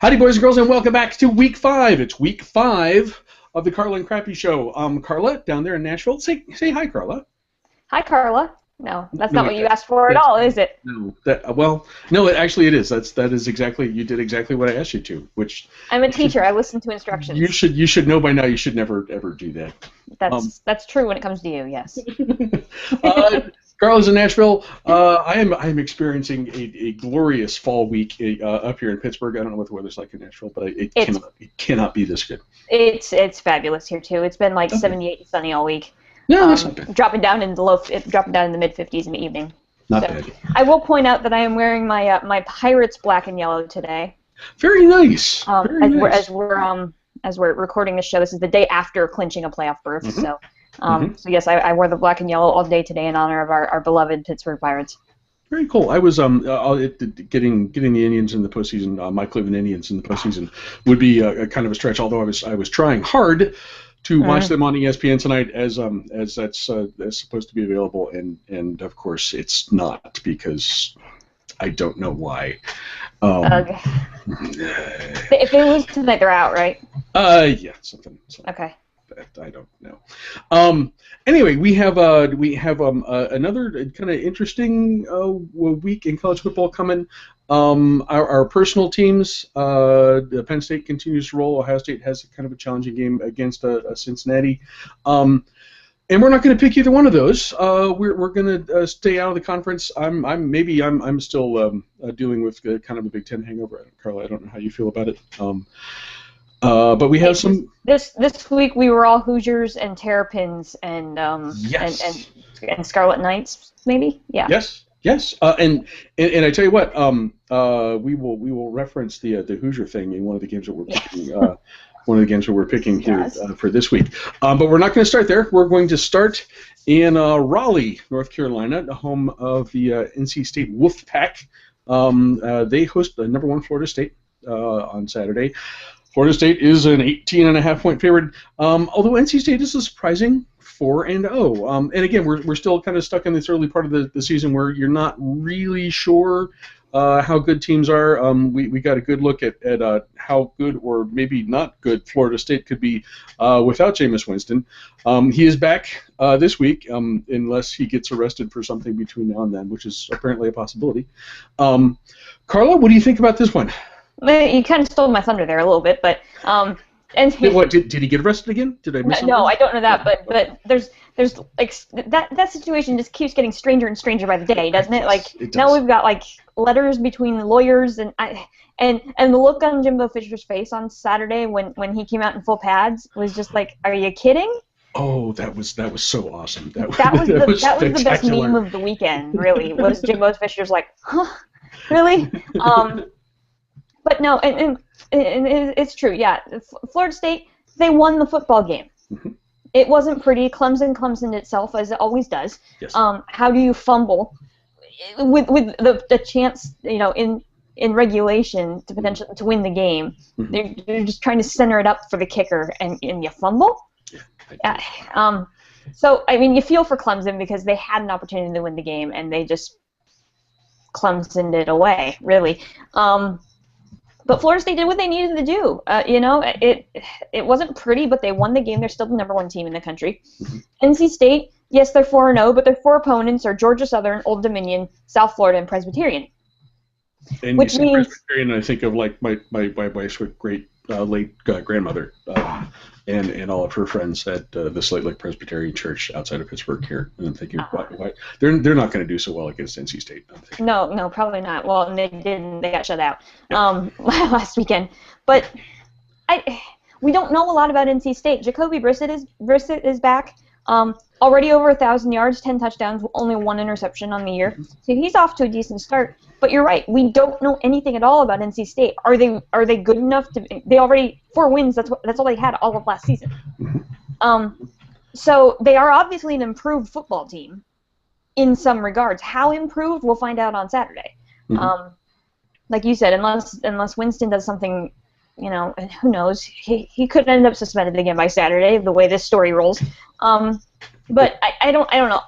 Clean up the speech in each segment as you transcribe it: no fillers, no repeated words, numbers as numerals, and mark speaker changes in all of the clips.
Speaker 1: Howdy, boys and girls, and welcome back to Week 5. It's Week 5 of the Carla and Crappy Show. Carla, down there in Nashville. Say hi, Carla.
Speaker 2: Hi, Carla. No, that's not what you asked for at all, is it?
Speaker 1: No. No, it is. That is exactly. You did exactly what I asked you to. Which
Speaker 2: I'm a teacher. I listen to instructions.
Speaker 1: You should know by now. You should never ever do that.
Speaker 2: That's true when it comes to you. Yes.
Speaker 1: Carla's in Nashville. I'm experiencing a glorious fall week up here in Pittsburgh. I don't know what the weather's like in Nashville, but it cannot be this good.
Speaker 2: It's fabulous here too. It's been like 78 and sunny all week.
Speaker 1: No, that's not bad.
Speaker 2: Dropping down in the mid-50s in the evening.
Speaker 1: Not bad.
Speaker 2: I will point out that I am wearing my my Pirates black and yellow today.
Speaker 1: Very nice.
Speaker 2: As we're recording the show, this is the day after clinching a playoff berth.
Speaker 1: Mm-hmm.
Speaker 2: So yes, I wore the black and yellow all day today in honor of our beloved Pittsburgh Pirates.
Speaker 1: Very cool. I was getting the Indians in the postseason. My Cleveland Indians in the postseason would be a kind of a stretch. Although I was trying hard to watch them on ESPN tonight, as that's supposed to be available, and of course it's not, because I don't know why.
Speaker 2: Okay. If they lose tonight, they're out, right?
Speaker 1: Yeah, something.
Speaker 2: Okay.
Speaker 1: I don't know. Anyway, we have another kind of interesting week in college football coming. Our personal teams, Penn State continues to roll. Ohio State has kind of a challenging game against Cincinnati. And we're not going to pick either one of those. We're going to stay out of the conference. I'm still dealing with kind of a Big Ten hangover. Carla, I don't know how you feel about it. But we have some.
Speaker 2: This week we were all Hoosiers and Terrapins and
Speaker 1: yes.
Speaker 2: and Scarlet Knights, maybe. Yeah.
Speaker 1: Yes. And I tell you what, we will reference the Hoosier thing in one of the games that we're picking. One of the games that we're picking here for this week. But we're not going to start there. We're going to start in Raleigh, North Carolina, the home of the NC State Wolfpack. They host the number 1 Florida State on Saturday. Florida State is an 18.5-point favorite, although NC State is a surprising 4-0. And again, we're still kind of stuck in this early part of the season where you're not really sure how good teams are. We got a good look at how good or maybe not good Florida State could be without Jameis Winston. He is back this week, unless he gets arrested for something between now and then, which is apparently a possibility. Carla, what do you think about this one?
Speaker 2: You kind of stole my thunder there a little bit, but
Speaker 1: did he get arrested again? Did I miss something?
Speaker 2: No, I don't know that, but there's like that situation just keeps getting stranger and stranger by the day, doesn't it? Like
Speaker 1: it does.
Speaker 2: Now we've got like letters between lawyers and the look on Jimbo Fisher's face on Saturday when he came out in full pads was just like, are you kidding?
Speaker 1: Oh, that was so awesome. That
Speaker 2: was the best meme of the weekend, really. Was Jimbo Fisher's like, huh, really? But no, and it's true, yeah. Florida State, they won the football game.
Speaker 1: Mm-hmm.
Speaker 2: It wasn't pretty. Clemson itself, as it always does.
Speaker 1: Yes.
Speaker 2: How do you fumble with the chance, in regulation to potentially to win the game? Mm-hmm. They're just trying to center it up for the kicker, and you fumble. Yeah. So I mean, you feel for Clemson because they had an opportunity to win the game, and they just Clemsoned it away, really. But Florida State did what they needed to do. It wasn't pretty, but they won the game. They're still the number 1 team in the country. Mm-hmm. NC State, yes, they're 4-0, but their 4 opponents are Georgia Southern, Old Dominion, South Florida, and Presbyterian.
Speaker 1: And which means Presbyterian, I think of like my wife's great late grandmother and all of her friends at the Slate Lake Presbyterian Church outside of Pittsburgh here. And I'm thinking, why they're not going to do so well against NC State.
Speaker 2: No, probably not. Well, and they didn't. They got shut out last weekend. But we don't know a lot about NC State. Jacoby Brissett is back. Already over 1,000 yards, 10 touchdowns, only 1 interception on the year. So he's off to a decent start. But you're right, we don't know anything at all about NC State. Are they good enough to? They already 4 wins. That's all they had all of last season. So they are obviously an improved football team, in some regards. How improved, we'll find out on Saturday. Mm-hmm. Like you said, unless Winston does something, and who knows, he could end up suspended again by Saturday, the way this story rolls. But I don't know.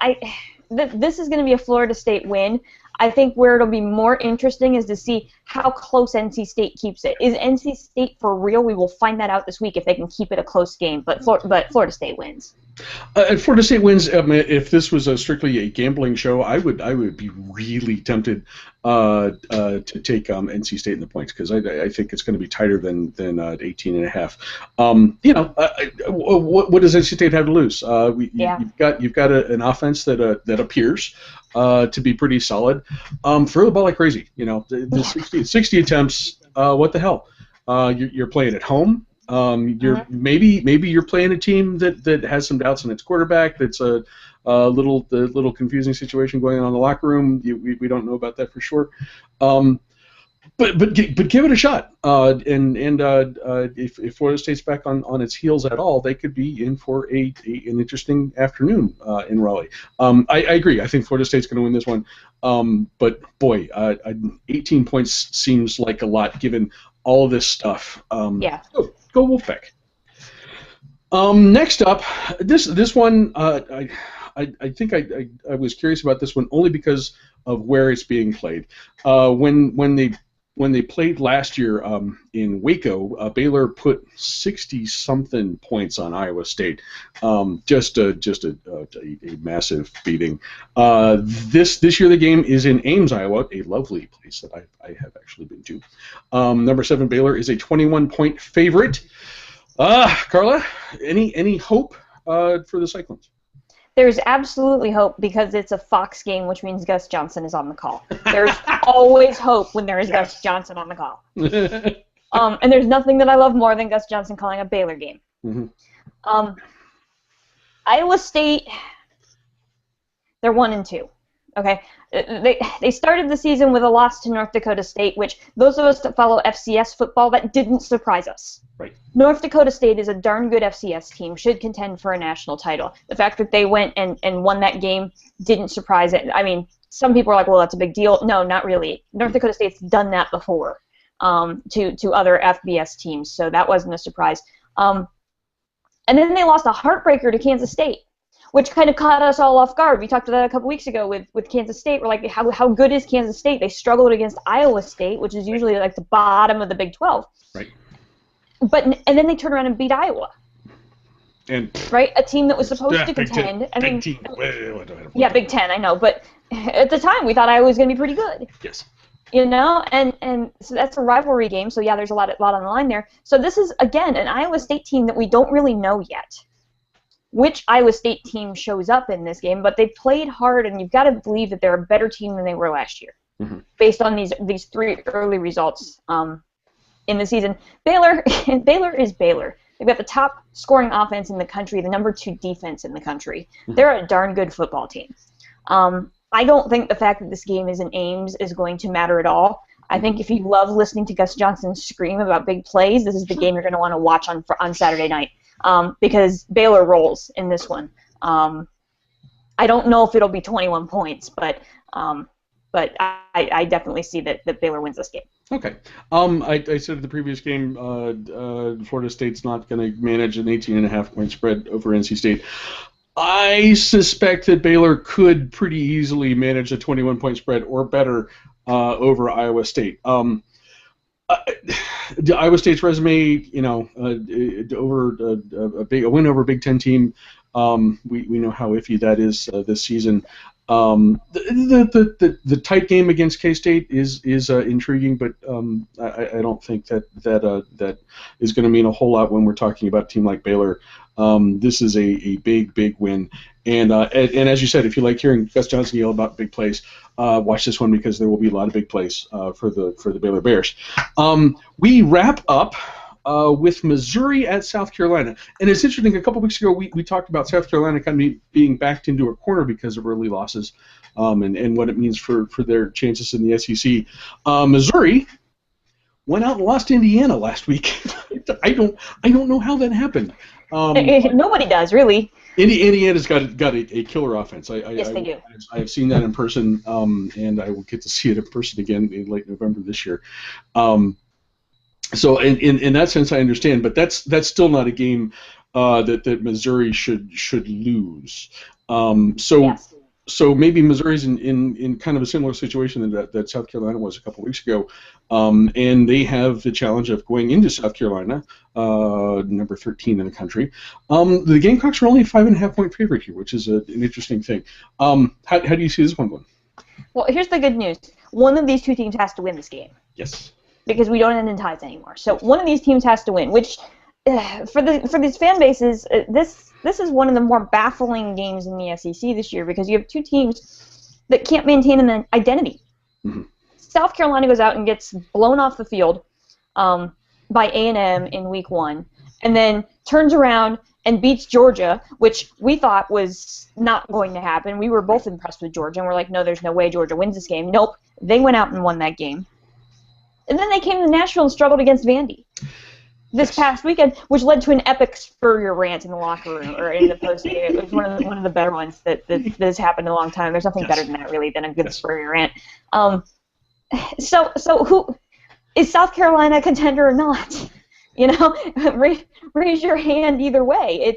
Speaker 2: This is going to be a Florida State win. I think where it'll be more interesting is to see how close NC State keeps it. Is NC State for real? We will find that out this week if they can keep it a close game. But Florida State wins.
Speaker 1: Florida State wins. If this was strictly a gambling show, I would be really tempted to take NC State in the points, because I think it's going to be tighter than 18.5. What does NC State have to lose? You've got an offense that appears to be pretty solid. Throw the ball like crazy. The 60 attempts. What the hell? You're playing at home. Maybe you're playing a team that has some doubts in its quarterback. That's a little confusing situation going on in the locker room. We don't know about that for sure. But give it a shot. If Florida State's back on its heels at all, they could be in for an interesting afternoon in Raleigh. I agree. I think Florida State's going to win this one. But boy, 18 points seems like a lot given all of this stuff. Go Wolfpack. Next up, this one, I think I was curious about this one only because of where it's being played. When they played last year in Waco, Baylor put 60-something points on Iowa State. Just a massive beating. This year the game is in Ames, Iowa, a lovely place that I have actually been to. Number 7 Baylor is a 21-point favorite. Carla, any hope for the Cyclones?
Speaker 2: There's absolutely hope because it's a Fox game, which means Gus Johnson is on the call. There's always hope when there is Gus Johnson on the call. And there's nothing that I love more than Gus Johnson calling a Baylor game. Mm-hmm. Iowa State, they're 1-2. Okay, they started the season with a loss to North Dakota State, which those of us that follow FCS football, that didn't surprise us.
Speaker 1: Right.
Speaker 2: North Dakota State is a darn good FCS team, should contend for a national title. The fact that they went and won that game didn't surprise it. I mean, some people are like, well, that's a big deal. No, not really. North Dakota State's done that before to other FBS teams, so that wasn't a surprise. And then they lost a heartbreaker to Kansas State, which kind of caught us all off guard. We talked about that a couple weeks ago with Kansas State. We're like, how good is Kansas State? They struggled against Iowa State, which is usually like the bottom of the Big 12.
Speaker 1: Right.
Speaker 2: And then they turn around and beat Iowa.
Speaker 1: And
Speaker 2: right, a team that was supposed to contend. Big Ten, I know, but at the time we thought Iowa was going to be pretty good.
Speaker 1: Yes.
Speaker 2: And so that's a rivalry game. So yeah, there's a lot on the line there. So this is again an Iowa State team that we don't really know yet which Iowa State team shows up in this game, but they played hard, and you've got to believe that they're a better team than they were last year, based on these 3 early results in the season. Baylor is Baylor. They've got the top scoring offense in the country, the number 2 defense in the country. They're a darn good football team. I don't think the fact that this game is in Ames is going to matter at all. I think if you love listening to Gus Johnson scream about big plays, this is the game you're going to want to watch on Saturday night. Because Baylor rolls in this one. I don't know if it'll be 21 points, but I definitely see that Baylor wins this game.
Speaker 1: Okay. I said at the previous game, Florida State's not going to manage an 18.5-point spread over NC State. I suspect that Baylor could pretty easily manage a 21-point spread or better over Iowa State. Iowa State's resume, over a win over a Big Ten team, we know how iffy that is this season. The tight game against K-State is intriguing, but I don't think that is going to mean a whole lot when we're talking about a team like Baylor. This is a big win, and as you said, if you like hearing Gus Johnson yell about big plays, watch this one because there will be a lot of big plays for the Baylor Bears. We wrap up with Missouri at South Carolina, and it's interesting. A couple weeks ago, we talked about South Carolina kind of being backed into a corner because of early losses, and what it means for their chances in the SEC. Missouri went out and lost to Indiana last week. I don't know how that happened.
Speaker 2: Nobody does, really.
Speaker 1: Indiana's got a killer offense.
Speaker 2: Yes, they do.
Speaker 1: I have seen that in person, and I will get to see it in person again in late November this year. So in that sense, I understand, but that's still not a game that Missouri should lose.
Speaker 2: Yes.
Speaker 1: So maybe Missouri's in kind of a similar situation that South Carolina was a couple of weeks ago, and they have the challenge of going into South Carolina, number 13 in the country. The Gamecocks are only a 5.5-point favorite here, which is an interesting thing. How do you see this one going?
Speaker 2: Well, here's the good news. One of these two teams has to win this game.
Speaker 1: Yes.
Speaker 2: Because we don't end in ties anymore. So one of these teams has to win, which for these fan bases, this is one of the more baffling games in the SEC this year because you have two teams that can't maintain an identity.
Speaker 1: Mm-hmm.
Speaker 2: South Carolina goes out and gets blown off the field by A&M in week 1, and then turns around and beats Georgia, which we thought was not going to happen. We were both impressed with Georgia, and we're like, no, there's no way Georgia wins this game. Nope, they went out and won that game. And then they came to Nashville and struggled against Vandy this past weekend, which led to an epic Spurrier rant in the locker room or in the post game. It was one of the better ones that has happened in a long time. There's nothing better than that, really, than a good Spurrier rant. So who is South Carolina a contender or not? You know, raise your hand either way.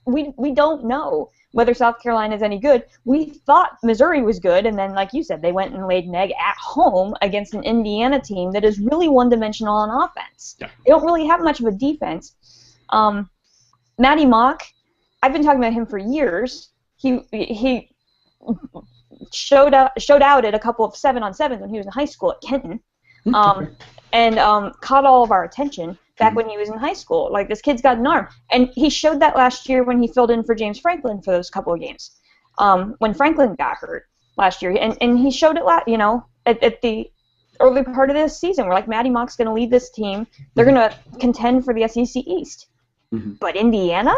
Speaker 2: We don't know whether South Carolina is any good. We thought Missouri was good, and then, like you said, they went and laid an egg at home against an Indiana team that is really one-dimensional on offense.
Speaker 1: Yeah.
Speaker 2: They don't really have much of a defense. Matty Mock, I've been talking about him for years. He showed out at a couple of 7-on-7s when he was in high school at Kenton, and caught all of our attention back when he was in high school. Like, this kid's got an arm. And he showed that last year when he filled in for James Franklin for those couple of games, when Franklin got hurt last year. And he showed it, at the early part of this season. We're like, Matty Mock's going to lead this team. They're going to contend for the SEC East.
Speaker 1: Mm-hmm.
Speaker 2: But Indiana?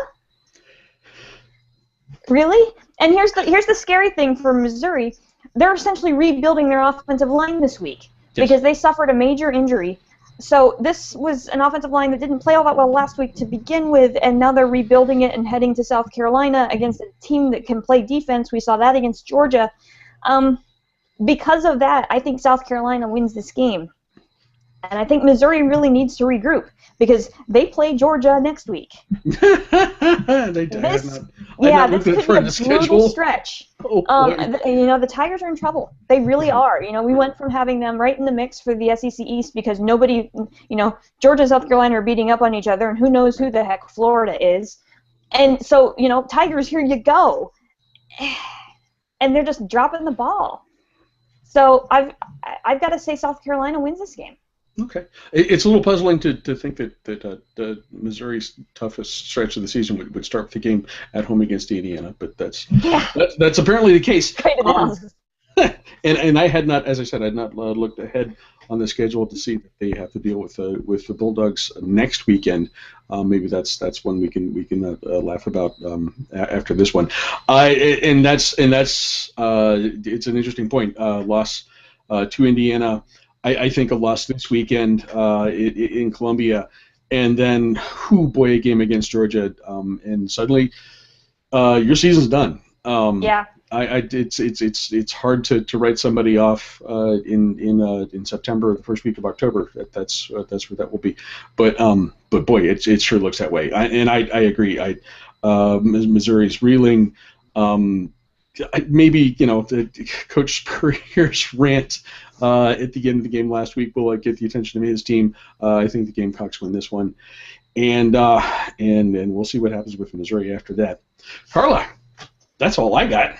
Speaker 2: Really? And here's the scary thing for Missouri. They're essentially rebuilding their offensive line this week because they suffered a major injury. So this was an offensive line that didn't play all that well last week to begin with, and now they're rebuilding it and heading to South Carolina against a team that can play defense. We saw that against Georgia. Because of that, I think South Carolina wins this game. And I think Missouri really needs to regroup because they play Georgia next week.
Speaker 1: This could be
Speaker 2: a brutal stretch. The Tigers are in trouble. They really are. We went from having them right in the mix for the SEC East because nobody, Georgia and South Carolina are beating up on each other, and who knows who the heck Florida is. And so, Tigers, here you go. And they're just dropping the ball. So I've got to say South Carolina wins this game.
Speaker 1: Okay, it's a little puzzling to think that Missouri's toughest stretch of the season would start with the game at home against Indiana, but that's apparently the case.
Speaker 2: Great analysis.
Speaker 1: And I had not, as I said, I had not looked ahead on the schedule to see that they have to deal with the Bulldogs next weekend. Maybe that's one we can laugh about after this one. It's an interesting point. Loss to Indiana. I think a loss this weekend in Columbia, and then a game against Georgia, and suddenly your season's done. It's hard to write somebody off in September or the first week of October. That's where that will be. But boy, it sure looks that way. I agree. Missouri's reeling. Maybe the Coach Spurrier's rant at the end of the game last week will get the attention of his team. I think the Gamecocks win this one, and we'll see what happens with Missouri after that. Carla, that's all I got.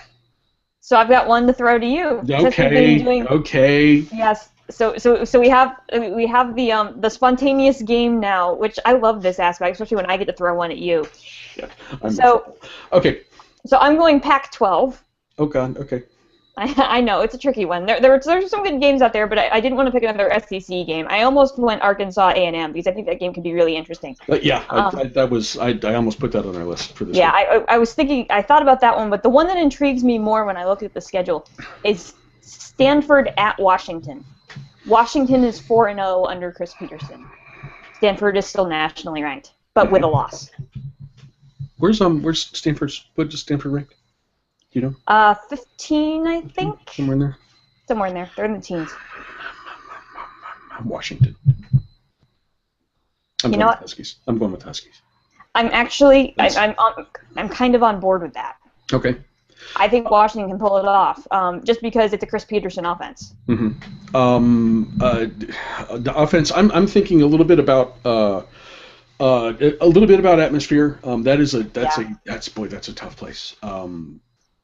Speaker 2: So I've got one to throw to you.
Speaker 1: Okay.
Speaker 2: Yes. So we have the spontaneous game now, which I love this aspect, especially when I get to throw one at you.
Speaker 1: Yeah.
Speaker 2: Okay. So I'm going Pac-12.
Speaker 1: Oh God. Okay.
Speaker 2: I know it's a tricky one. There's some good games out there, but I didn't want to pick another SEC game. I almost went Arkansas A&M because I think that game could be really interesting.
Speaker 1: I almost put that on our list for this.
Speaker 2: Yeah, I thought about that one, but the one that intrigues me more when I look at the schedule is Stanford at Washington. Washington is 4-0 under Chris Peterson. Stanford is still nationally ranked, but with a loss.
Speaker 1: Where's Stanford? What does Stanford rank? Do you know?
Speaker 2: 15, I think.
Speaker 1: Somewhere in there.
Speaker 2: Somewhere in there. They're in the teens.
Speaker 1: Washington. I'm going with Huskies.
Speaker 2: I'm actually, I'm kind of on board with that.
Speaker 1: Okay.
Speaker 2: I think Washington can pull it off, just because it's a Chris Peterson offense.
Speaker 1: Mm-hmm. The offense. I'm thinking a little bit about atmosphere. That's a tough place.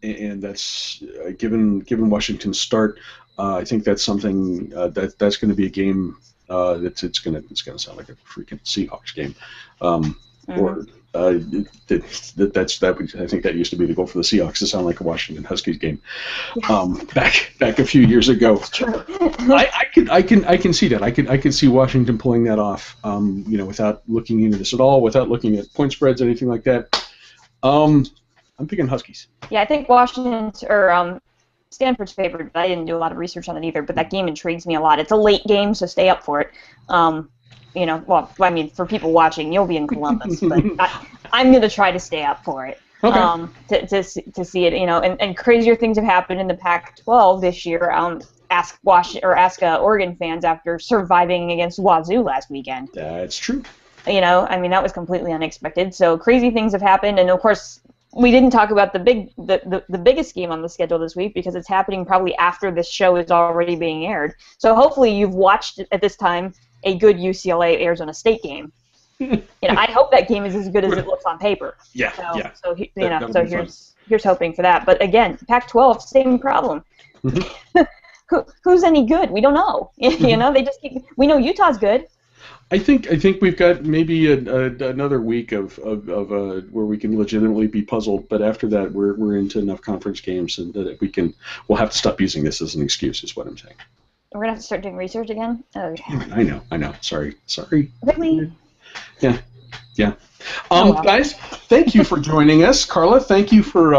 Speaker 1: And that's given Washington's start. I think that's something that's going to be a game it's going to sound like a freaking Seahawks game. Or I think that used to be the goal for the Seahawks, to sound like a Washington Huskies game. Back a few years ago.
Speaker 2: It's true.
Speaker 1: I can see that. I can see Washington pulling that off. Without looking into this at all, without looking at point spreads, anything like that. I'm picking Huskies.
Speaker 2: Yeah, I think Washington or Stanford's favored, but I didn't do a lot of research on it either. But that game intrigues me a lot. It's a late game, so stay up for it. For people watching, you'll be in Columbus, but I'm going to try to stay up for it.
Speaker 1: Okay.
Speaker 2: To see it, and crazier things have happened in the Pac-12 this year. Ask Oregon fans after surviving against Wazoo last weekend.
Speaker 1: That's true.
Speaker 2: That was completely unexpected. So crazy things have happened, and of course, we didn't talk about the biggest game on the schedule this week because it's happening probably after this show is already being aired. So hopefully you've watched at this time a good UCLA Arizona State game. I hope that game is as good as it looks on paper.
Speaker 1: Yeah.
Speaker 2: So here's hoping for that. But again, Pac-12, same problem.
Speaker 1: Mm-hmm.
Speaker 2: Who's any good? We don't know. They just we know Utah's good.
Speaker 1: I think we've got maybe another week of where we can legitimately be puzzled, but after that we're into enough conference games and that we'll have to stop using this as an excuse, is what I'm saying.
Speaker 2: We're gonna have to start doing research again. Oh,
Speaker 1: I know. Sorry.
Speaker 2: Really?
Speaker 1: Yeah. Guys, thank you for joining us. Carla, thank you for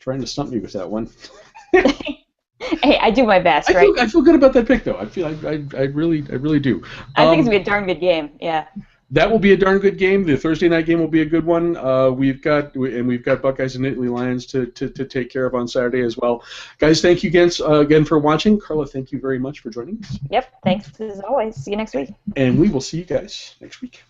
Speaker 1: trying to stump me with that one.
Speaker 2: Hey, I do my best, right?
Speaker 1: I feel good about that pick, though. I really do.
Speaker 2: I think it's gonna be a darn good game. Yeah.
Speaker 1: That will be a darn good game. The Thursday night game will be a good one. We've got Buckeyes and Nittany Lions to take care of on Saturday as well. Guys, thank you again for watching. Carla, thank you very much for joining us.
Speaker 2: Yep. Thanks as always. See you next week.
Speaker 1: And we will see you guys next week.